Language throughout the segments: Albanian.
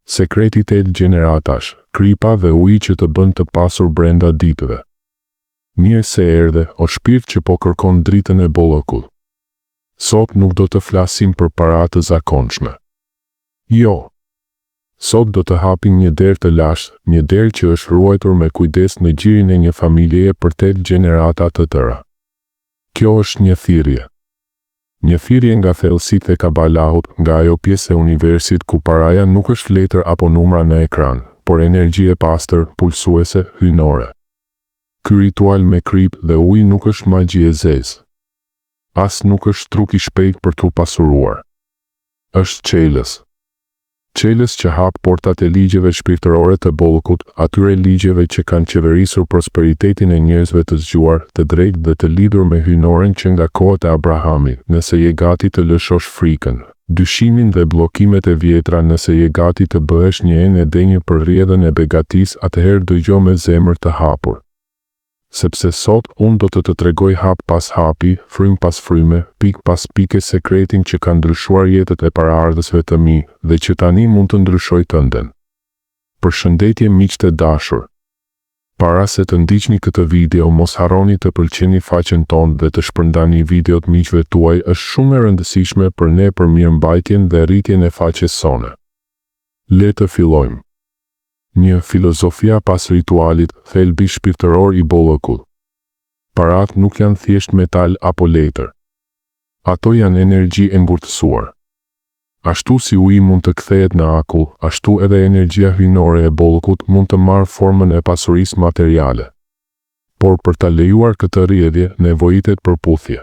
Sekreti 8 gjeneratash, kripa dhe uji që të bën të pasur brenda ditëve. Mirë se erdhe, o shpirt që po kërkon dritën e bollokut. Sot nuk do të flasim për para të zakonshme. Jo. Sot do të hapim një derë të lashtë, një derë që është ruajtur me kujdes në gjirin e një familjeje për 8 gjenerata të tëra. Kjo është një thirrje. Një thirrje nga thellësitë e Kabalahut, nga ajo pjesë e universit ku paraja nuk është letër apo numra në ekran, por energji e pastër, pulsuese, hyjnore. Ky ritual me krip dhe ujë nuk është magji e zezë. As nuk është truk i shpejt për t'u pasuruar. Është çelës. Çelës që hap portat e ligjeve shpirtërore të bollokut, atyre ligjeve që kanë qeverisur prosperitetin e njerëzve të zgjuar, të drejtë dhe të lidhur me hyjnoren që nga kohët e Abrahamit, nëse je gati të lëshosh frikën, dyshimin dhe bllokimet e vjetra, nëse je gati të bëhesh një enë e denjë për rrjedhën e begatisë, atëherë dëgjoj me zemër të hapur. Sepse sot unë do të tregoj hap pas hapi, frym pas fryme, pik pas pike sekretin që ka ndryshuar jetët e paraardhësve të mi dhe që tani mund të ndryshoj tënden. Përshëndetje miqtë e dashur. Para se të ndiqni këtë video, mos harroni të pëlqeni faqen tonë dhe të shpërndani videot miqve tuaj, është shumë e rëndësishme për ne për mirëmbajtjen dhe rritjen e faqes sone. Le të fillojmë. Një filozofia pas ritualit, thelbi shpirtëror i bollokut. Parat nuk janë thjesht metal apo letër. Ato janë energji e ngurtësuar. Ashtu si uji mund të kthehet në akull, ashtu edhe energjia hyjnore e bollokut mund të marrë formën e pasurisë materiale. Por për ta lejuar këtë rrjedhje, nevojitet përputhje.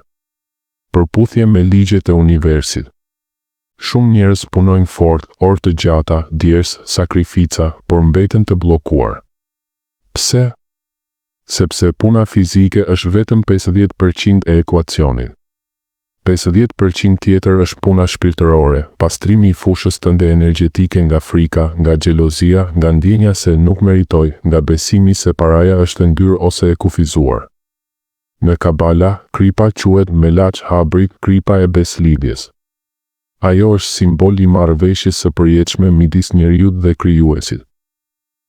Përputhje me ligjet e universit. Shumë njerëz punojnë fort, orë të gjata, djers, sakrifica, por mbeten të bllokuar. Pse? Sepse puna fizike është vetëm 50% e ekuacionit. 50% tjetër është puna shpirtërore, pastrimi i fushës tënde energjetike nga frika, nga xhelozia, nga ndjenja se nuk meritoj, nga besimi se paraja është ngyrë ose e kufizuar. Në Kabala, kripa quhet Melach Habri, kripa e beslidhjes. Ajo është simbol i marrëveshjes së përjetshme midis njeriut dhe krijuesit.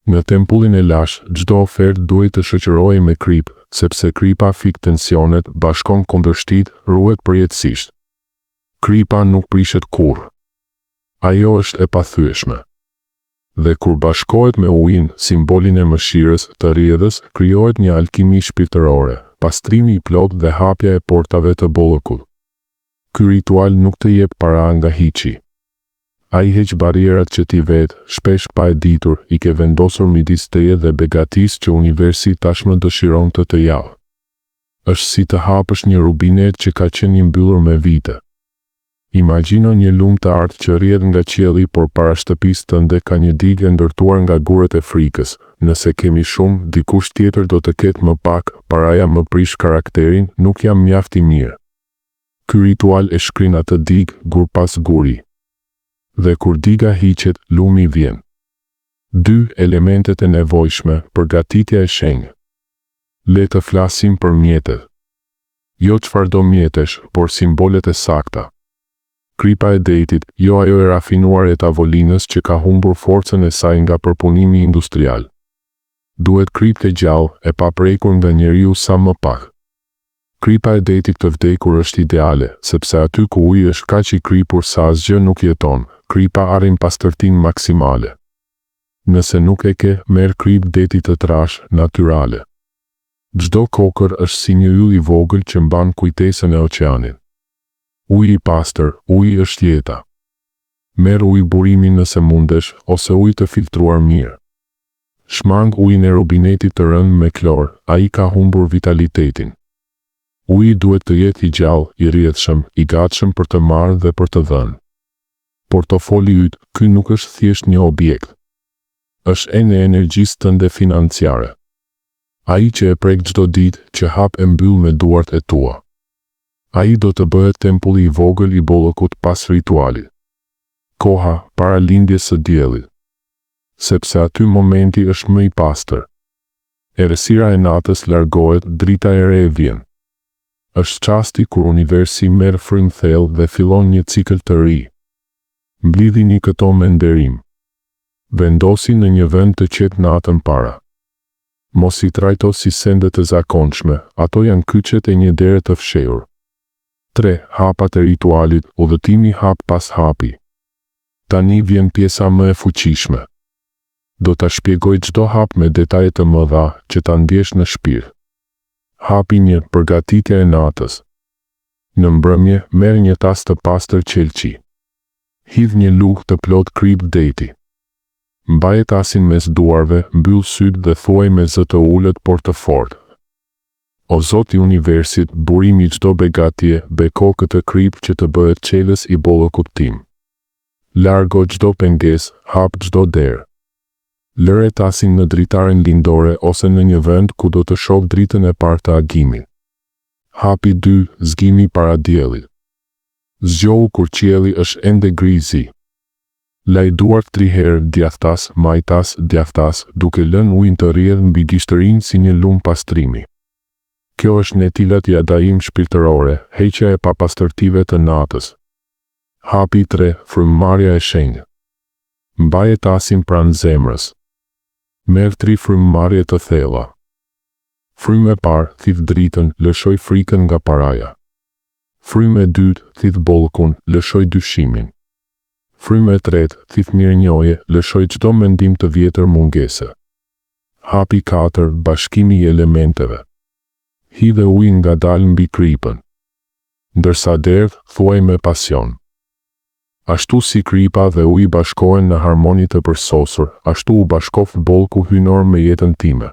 Në tempullin e lash, çdo ofertë duhet të shoqërohej me krip, sepse kripa fik tensionet, bashkon kundërshtit, ruhet përjetësisht. Kripa nuk prishet kurrë. Ajo është e pathyeshme. Dhe kur bashkohet me ujin, simbolin e mëshirës, të rrjedhës, krijohet një alkimi shpirtërore, pastrimi i plot dhe hapja e portave të bollokut. Ky ritual nuk të jep para nga hiçi. Ai heq barierat që ti vetë, shpesh pa e ditur, i ke vendosur midis teje dhe begatisë që universi tashmë dëshiron të javë. Është si të hapësh një rubinet që ka qenë i mbyllur me vite. Imagjino një lumë të artë që rrjedh nga qielli, por para shtëpisë tënde ka një digë ndërtuar nga gurët e frikës. Nëse kemi shumë, dikush tjetër do të ketë më pak, paraja më prish karakterin, nuk jam mjaft i mirë. Ky ritual e shkrin atë digë, gur pas guri. Dhe kur diga hiqet, lumi vjen. 2 elementet e nevojshme, përgatitja e shenjë. Le të flasim për mjetet. Jo çfarëdo mjetesh, por simbolet e sakta. Kripa e detit, jo ajo e rafinuar e tavolinës që ka humbur forcën e saj nga përpunimi industrial. Duhet krip të gjallë, e paprekur nga njeriu sa më pak. Kripa e detit të vdekur është ideale, sepse aty ku uji është kaq i kripur sa asgjë nuk jeton, kripa arrin pastërtinë maksimale. Nëse nuk e ke, merr krip deti të trash, natyrale. Çdo kokër është si një yll i vogël që mban kujtesën e oqeanit. Uji i pastër, uji është jeta. Merr ujë burimi nëse mundesh, ose ujë të filtruar mirë. Shmang ujin e rubinetit të rënë me klor, ai ka humbur vitalitetin. Uji duhet të jetë i gjallë, i rrjedhshëm, i gatshëm për të marrë dhe për të dhënë. Portofoli yt, ky nuk është thjesht një objekt. Është enë e energjisë tënde financiare. Ai që e prek çdo ditë, që hap e mbyll me duart e tua. Ai do të bëhet tempulli i vogël i bollokut pas ritualit. Koha para lindjes së diellit. Sepse aty momenti është më i pastër. Errësira e natës largohet, drita e re vjen. Është çasti kur universi merr frym thellë dhe fillon një cikël të ri. Mblidhini këto me nderim. Vendosi në një vend të qetë natën para. Mos I trajto si sende të zakonshme, ato janë kyçet e një dere të fshehur. 3. Hapat e ritualit, udhëtimi hap pas hapi. Tani vjen pjesa më e fuqishme. Do ta shpjegoj çdo hap me detaje të mëdha që ta ndjesh në shpirt. Hapi 1. Përgatitja e natës. Në mbrëmje, merr një tas të pastër qelçi. Hidh një lugë të plot krip deti. Mbaje tasin mes duarve, mbyll sytë dhe thuaj me zë të ulët por të fortë. O Zoti I universit, burimi çdo begatje, beko këtë krip që të bëhet qelës I bollokut tim. Largo çdo pengesë, hap çdo derë. Lëre tasin në dritaren lindore ose në një vend ku do të shoh dritën e parë të agimit. Hapi 2. Zgimi para diellit. Zgjohu kur qielli është ende grizi. Laj duart 3 herë djathtas, majtas, djathtas, duke lënë ujin të rrjedhë mbi gishtërinë si një lumë pastrimi. Kjo është netilat jadaim shpirtërore, heqja e papastërtive të natës. Hapi 3. Frymëmarrja e shenjtë. Mbaje tasin pranë zemrës. Merr 3 frymëmarrje të thella. Frymë e parë, thith dritën, lëshoj frikën nga paraja. Frymë e dytë, thith bollkun, lëshoj dyshimin. Frymë e tretë, thith mirënjohje, lëshoj çdo mendim të vjetër mungese. Hapi 4. Bashkimi I elementeve. Hidhe ujin ngadalë mbi kripën. Ndërsa derdh, thuaj me pasion. Ashtu si kripa dhe uji bashkohen në harmoni të përsosur, ashtu u bashkoft bollku hynor me jetën time.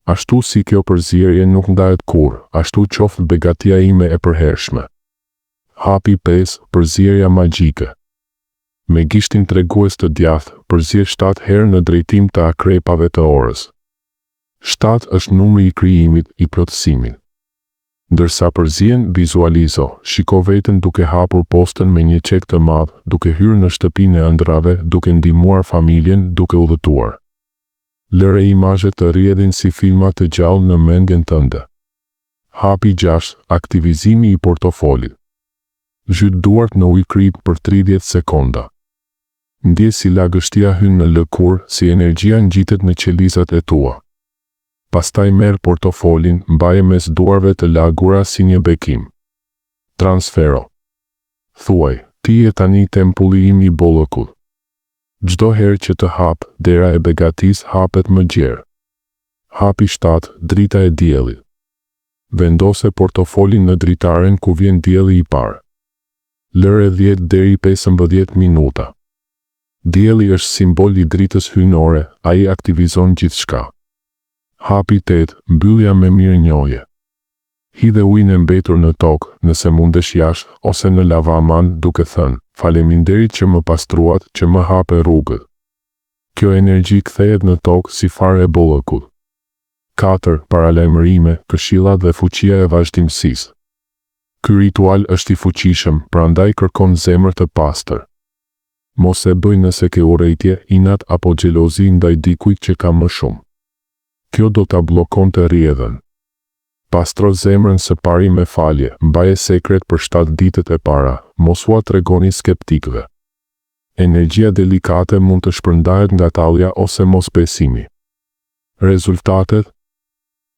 Ashtu si kjo përzierje nuk ndahet kur, ashtu qoftë begatia ime e përhershme. Hapi 5. Përzierja magjike. Me gishtin tregues të djathtë, përzier 7 herë në drejtim të akrepave të orës. 7 është numri I krijimit, I plotësimit. Ndërsa përzien, vizualizo, shiko veten duke hapur postën me një çek të madh, duke hyrë në shtëpinë e ëndrave, duke ndihmuar familjen, duke udhëtuar. Lëre imazhet të rrjedhin si filma të gjallë në mendjen tënde. Hapi 6. Aktivizimi I portofolit. Zhyt duart në ujë krip për 30 sekonda. Ndje si lagështia hyn në lëkurë, si energjia ngjitet në qelizat e tua. Pastaj merr portofolin, mbaje mes duarve të lagura si një bekim. Transfero. Thuaj, ti je tani tempulli im I bollokut. Çdo herë që të hap, dera e begatisë hapet më gjerë. Hapi 7. Drita e diellit. Vendose portofolin në dritaren ku vjen dielli I parë. Lëre 10 deri 15 minuta. Dielli është simbol I dritës hynore, ai aktivizon gjithçka. Hapi 8. Mbyllja me mirënjohje. Hidhe ujin e mbetur në tokë, nëse mundesh jashtë, ose në lavaman, duke thënë, faleminderit që më pastruat, që më hape rrugët. Kjo energji kthehet në tokë si fare e bollokut. 4. Paralajmërime, këshilla dhe fuqia e vazhdimësisë. Ky ritual është I fuqishëm, prandaj kërkon zemër të pastër. Mos e bëj nëse ke urrëtie, inat apo xhelozi ndaj dikujt që ka më shumë. Kjo do ta bllokon të rrjedhën. Pastro zemrën së pari me falje, mbaje sekret për 7 ditët e para, mos ua tregoni skeptikëve. Energjia delikate mund të shpërndahet nga tallja ose mosbesimi. Rezultatet?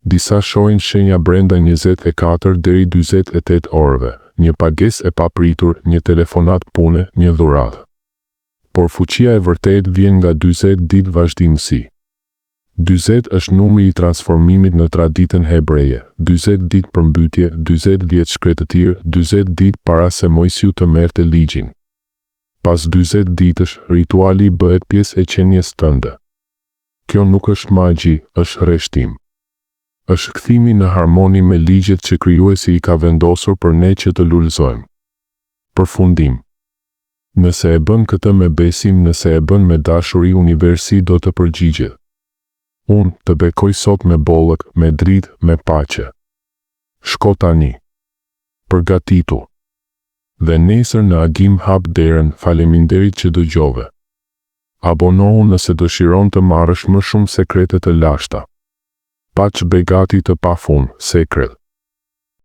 Disa shohin shenja brenda 24 deri 48 orëve, një pagesë e papritur, një telefonat pune, një dhuratë. Por fuqia e vërtet vjen nga 40 ditë vazhdimësi. 40 është numri I transformimit në traditën hebreje, 40 ditë përmbytje, 40 vjet shkretëtir, 40 ditë para se Mojsiu të merrte ligjin. Pas 40 ditësh, rituali bëhet pjesë e qenjes tënde. Kjo nuk është magji, është rreshtim. Është kthimi në harmoni me ligjet që krijuesi I ka vendosur për ne që të lulëzojmë. Përfundim. Nëse e bën këtë me besim, nëse e bën me dashuri, universi do të përgjigjet. Unë të bekoj sot me bollëk, me dritë, me paqe. Shko tani. Përgatitu. Dhe nesër në agim hap derën, faleminderit që dëgjove. Abonohu nëse dëshiron të marrësh më shumë sekrete të lashta. Paq begati të pafund, sekret.